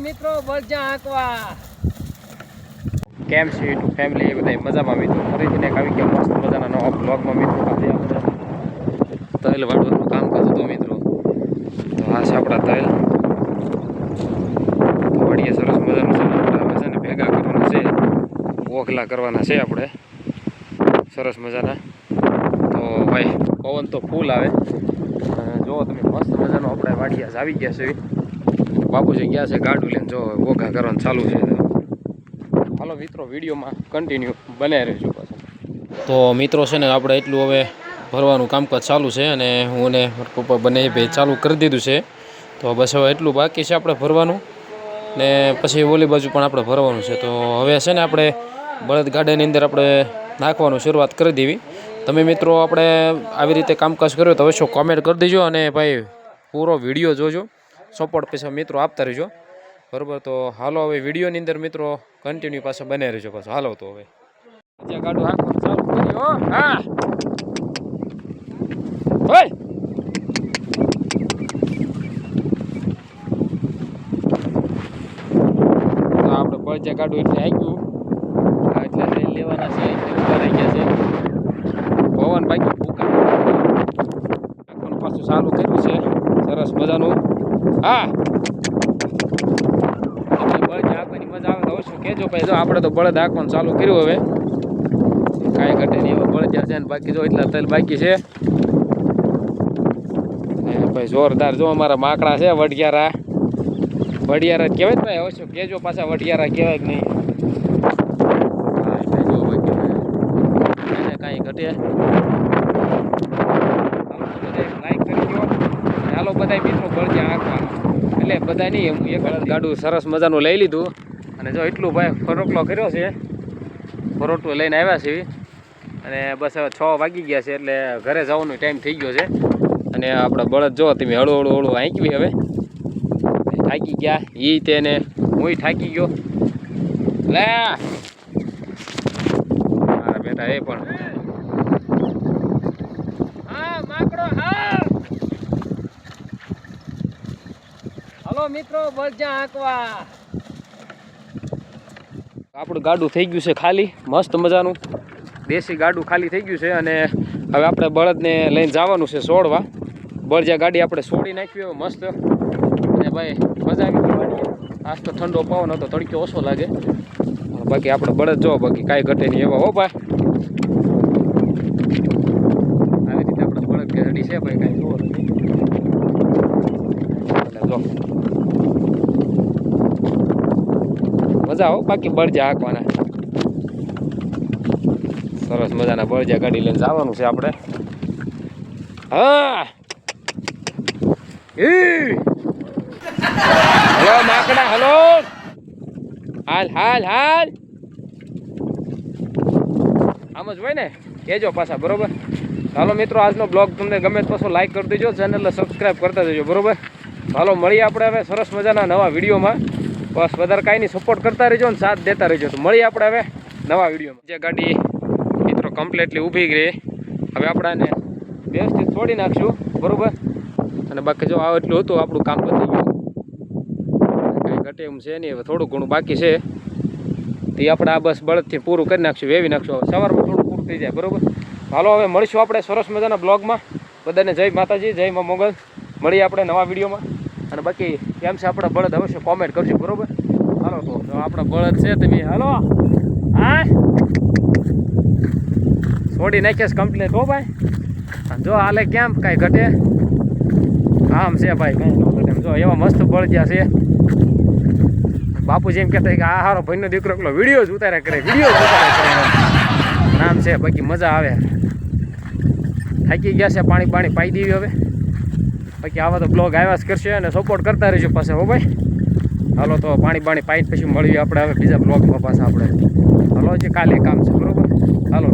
મિત્રો બળજા આંકવા કેમ છે યુટ્યુબ ફેમિલી બધા મજામાં મિત્રો ફરીથી એક આવી ગયા મસ્ત મજાના નવા બ્લોગમાં મિત્રો આજે આપણે તૈલ વાળવાનું કામ કરતું હતું મિત્રો. તો આ છે આપણા તૈલ વડીએ સરસ મજાનું છે આપણે છે ને ભેગા કરવાના છે, ઓખલા કરવાના છે આપણે સરસ મજાના. તો ભાઈ પવન તો ફૂલ આવે, જો તમે મસ્ત મજાનો આપણે વાડિયા આવી ગયા છે. બાપુજી ગયા છે ગાડું લઈને, જો ઓઘા કરવાનું ચાલુ છે. હાલો મિત્રો વિડીયોમાં કન્ટિન્યુ બનાવી રહેજો પાછું. તો મિત્રો છે ને આપણે એટલું હવે ભરવાનું કામકાજ ચાલુ છે અને હું ને પપ્પા બંને ભાઈ ચાલુ કરી દીધું છે. તો બસ હવે એટલું બાકી છે આપણે ભરવાનું ને પછી ઓલી બાજુ પણ આપણે ભરવાનું છે. તો હવે છે ને આપણે બળદગાડાની અંદર આપણે નાખવાનું શરૂઆત કરી દેવી. તમે મિત્રો આપણે આવી રીતે કામકાજ કર્યો તો અવશ્ય કોમેન્ટ કરી દેજો અને ભાઈ પૂરો વિડીયો જોજો, સપોર્ટ પછી મિત્રો આપતા રહેજો બરાબર. તો હાલો હવે વિડીયોની અંદર મિત્રો કન્ટિન્યુ પાછા બને રહેજો પાછું. હાલો તો હવે ગાડું હાંકવાનું ચાલુ કર્યો. હા હોય તો આપણે બળજા ગાડું એટલે હાંક્યું એટલે લઈ લેવાના છે. ઉભા રહી ગયા છે, પવન બાકી ભૂકા આખું પાછું ચાલુ કર્યું છે સરસ મજાનું. હા બળદ હાંકવાની મજા આવે તો અવશ્ય કહેજો ભાઈ. જો આપણે તો બળદ હાંકવાનું ચાલુ કર્યું, હવે કાંઈ ઘટે નહીં. હવે બળદ છે ને બાકી જો એટલા તેલ બાકી છે ભાઈ જોરદાર. જો અમારા માકડા છે વઢિયારા, વઢિયારા જ કહેવાય ભાઈ, અવશ્ય કહેજો પાછા વઢિયારા કહેવાય કે નહીં. જો બાકી એને કાંઈ ઘટે લાઈક કરી દો. ચાલો બધા મિત્રો બળજા હાંકવા એટલે બધા નહીં, હું એક ગાડું સરસ મજાનું લઈ લીધું અને જો એટલું ભાઈ ફરોટલો કર્યો છે, ફરોટલું લઈને આવ્યા છે અને બસ હવે 6 વાગી ગયા છે એટલે ઘરે જવાનો ટાઈમ થઈ ગયો છે. અને આપણા બળદ જો તમે હળવું હળવું હાંકવી, હવે થાકી ગયા એ તેને, હું થાકી ગયો. લે મારા બેટા એ પણ હા માકડો. હા હાલો મિત્રો બળજા હાંકવા. આપણું ગાડું થઈ ગયું છે ખાલી, મસ્ત મજાનું દેશી ગાડું ખાલી થઈ ગયું છે. અને હવે આપણે બળદને લઈને જવાનું છે છોડવા. બળજા ગાડી આપણે છોડી નાખવી હવે મસ્ત. અને ભાઈ મજા આવી ગઈ ગાડી. આજ તો ઠંડો પવન હતો, તડકો ઓછો લાગે. બાકી આપણે બળદ જો બાકી કાંઈ ઘટે નહીં એવા હો ભાઈ. આવી રીતે આપણે બળદ ગાડી છે ભાઈ, કાંઈ જોવો નથી. જો મજા આવો બાકી બળજા હાંકવાના. સરસ મજાના બળજા ગાડી લઈને જવાનું છે આપણે. હા હલો માકડા, હલો હાલ હાલ હાલ. આમ જ હોય ને કહેજો પાછા બરોબર. ચાલો મિત્રો આજનો બ્લોગ તમને ગમે તો પાછો લાઈક કરી દેજો, ચેનલને સબસ્ક્રાઈબ કરતા દેજો બરોબર. ચાલો મળીએ આપણે હવે સરસ મજાના નવા વિડીયોમાં. બસ વધારે કાંઈ નહીં, સપોર્ટ કરતા રહેજો અને સાથ દેતા રહેજો. તો મળીએ આપણે હવે નવા વિડીયોમાં. જે ગાડી મિત્રો કમ્પ્લીટલી ઊભી ગઈ, હવે આપણે વ્યવસ્થિત છોડી નાખશું બરાબર. અને બાકી જો આ એટલું હતું આપણું કામ પતી ગયું, કાંઈ ઘટે એમ છે નહીં. હવે થોડું ઘણું બાકી છે તે આપણે આ બસ બળદથી પૂરું કરી નાખશું, વેવી નાખશું. હવે સવારમાં થોડું પૂરું થઈ જાય બરાબર. હાલો હવે મળીશું આપણે સરસ મજાના બ્લોગમાં. બધાને જય માતાજી, જય મા મોગલ. મળીએ આપણે નવા વિડીયોમાં. અને બાકી કેમ છે આપણા બળદ અવશ્ય કોમેન્ટ કરજો બરાબર. હાલો તો આપણા બળદ છે તમે હાલો હા છોડી નાખીશ કમ્પ્લીટ હો ભાઈ. જો હાલે કેમ કાંઈ ઘટે આમ છે ભાઈ, કાંઈ ન ઘટે. જો એવા મસ્ત બળદિયા છે. બાપુજી એમ કહેતા કે આ હારો ભાઈનો દીકરો એકલો વિડીયો જ ઉતાર્યા કરે, વિડીયો જ ઉતાર્યા કરે નામ છે. બાકી મજા આવે. થાકી ગયા છે, પાણી પાણી પાઈ દેવી હવે. બાકી આવા તો બ્લોગ આવ્યા જ કરશે અને સપોર્ટ કરતા રહેજો પાસે હો ભાઈ. હાલો તો પાણી પાણી પાઈ પછી મળીએ આપણે હવે બીજા બ્લોગમાં પાછા આપણે. હાલો જે કાલે કામ છે બરાબર. હાલો.